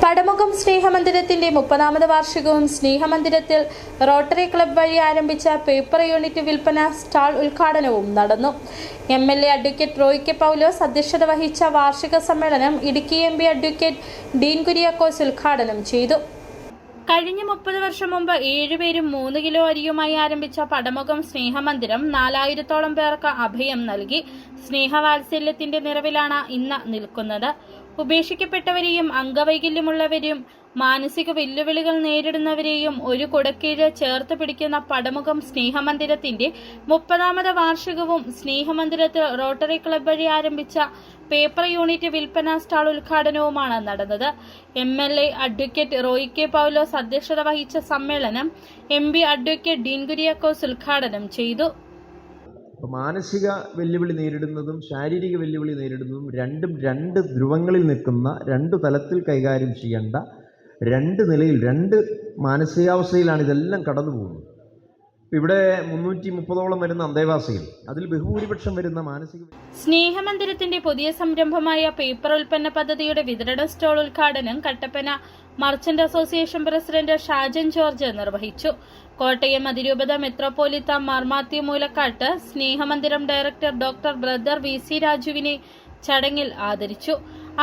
Padamukham സ്നേഹമന്ദിരത്തിന്റെ 30ാമത് വാർഷികവും സ്നേഹമന്ദിരത്തിൽ rotary club വഴി ആരംഭിച്ച paper unit വിൽപ്പന സ്റ്റാൾ ഉദ്ഘാടനവും നടന്നു. MLA അഡ്വക്കേറ്റ് റോയ് കെ പൗലോസ് അധ്യക്ഷത വഹിച്ച വാർഷിക സമ്മേളനം ഇടുക്കി MP അഡ്വക്കേറ്റ് ഡീൻ കുര്യാക്കോസ് ഉദ്ഘാടനം ചെയ്തു. കഴിഞ്ഞ 30 വർഷം മുമ്പ് 7 പേരും 3 കിലോ അരിയുമായി ആരംഭിച്ച പടമുഖം സ്നേഹമന്ദിരം 4000-ഓളം പേർക്ക് അഭയം നൽകി. സ്നേഹവാത്സല്യത്തിന്റെ നിറവിലാണ് ഇന്ന് നിൽക്കുന്നത്. ഉപേക്ഷിക്കപ്പെട്ടവരെയും അംഗവൈകല്യമുള്ളവരെയും മാനസിക വെല്ലുവിളികൾ നേരിടുന്നവരെയും ഒരു കുടക്കീഴ് ചേർത്ത് പിടിക്കുന്ന പടമുഖം സ്നേഹമന്ദിരത്തിന്റെ 30ാമത് വാർഷികവും സ്നേഹമന്ദിരത്തിൽ റോട്ടറി ക്ലബ്ബ് വഴി ആരംഭിച്ച പേപ്പർ യൂണിറ്റ് വിൽപ്പന സ്റ്റാൾ ഉദ്ഘാടനവുമാണ് നടന്നത്. MLA അഡ്വക്കേറ്റ് റോയ് കെ പൗലോസ് അധ്യക്ഷത വഹിച്ച സമ്മേളനം MP അഡ്വക്കേറ്റ് ഡീൻ കുര്യാക്കോസ് ഉദ്ഘാടനം ചെയ്തു. മാനസിക വെല്ലുവിളി നേരിടുന്നതും ശാരീരിക വെല്ലുവിളി നേരിടുന്നതും രണ്ട് ധ്രുവങ്ങളിൽ നിൽക്കുന്ന 2 തലത്തിൽ കൈകാര്യം ചെയ്യേണ്ട 2 നിലയിൽ 2 മാനസികാവസ്ഥയിലാണ് ഇതെല്ലാം കടന്നു പോകുന്നത്. ഇവിടെ 330ഓളം വരുന്ന അന്തേവാസികൾ, അതിൽ ബഹുഭൂരിപക്ഷം വരുന്ന മാനസിക. സ്നേഹമന്ദിരത്തിന്റെ പുതിയ സംരംഭമായ പേപ്പർ ഉൽപ്പന്ന പദ്ധതിയുടെ വിതരണ സ്റ്റോൾ ഉദ്ഘാടനം Kattappana merchant association president Shajan George നിർവഹിച്ചു. കോട്ടയം അതിരൂപത മെത്രോപൊലിത്ത Mar Mathew Moolakkatt സ്നേഹമന്ദിരം director doctor brother VC രാജുവിനെ ചടങ്ങിൽ ആദരിച്ചു.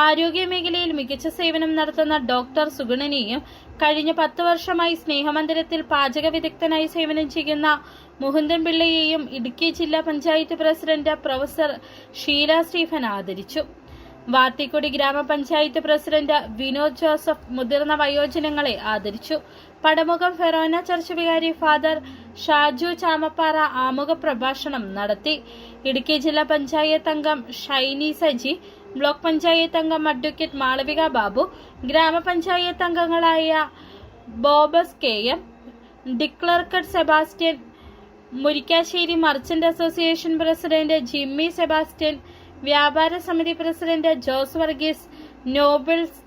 ആരോഗ്യ മേഖലയിൽ മികച്ച സേവനം നടത്തുന്ന ഡോക്ടർ സുഗുണനെയും കഴിഞ്ഞ 10 വർഷമായി സ്നേഹമന്ദിരത്തിൽ പാചക വിദഗ്ധനായി സേവനം ചെയ്യുന്ന മുകുന്ദൻ പിള്ളയെയും ഇടുക്കി ജില്ലാ panchayat president professor Sheela Stephen ആദരിച്ചു. വാത്തിക്കുടി ഗ്രാമപഞ്ചായത്ത് പ്രസിഡന്റ് വിനോദ് ജോസഫ് മുതിർന്ന വയോജനങ്ങളെ ആദരിച്ചു. പടമുഖം ഫെറോന ചർച്ച് വികാരി ഫാദർ ഷാജു ചാമപ്പാറ ആമുഖ പ്രഭാഷണം നടത്തി. ഇടുക്കി ജില്ലാ പഞ്ചായത്ത് അംഗം ഷൈനി സജി, ബ്ലോക്ക് പഞ്ചായത്ത് അംഗം അഡ്വക്കേറ്റ് മാളവിക ബാബു, ഗ്രാമപഞ്ചായത്ത് അംഗങ്ങളായ ബോബസ് KM, ഡിക്ലർക്കട്ട് Sebastian, Murikkassery merchant association president Jimmy Sebastian, വ്യാപാര സമിതി president Jose Varghese, Nobles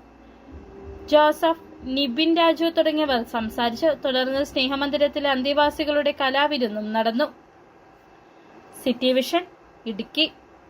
Joseph, Nibin Raju തുടങ്ങിയവർ സംസാരിച്ചു. തുടർന്ന് സ്നേഹമന്ദിരത്തിലെ അന്തേവാസികളുടെ കലാവിരുന്നും നടന്നു. City vision, Idukki.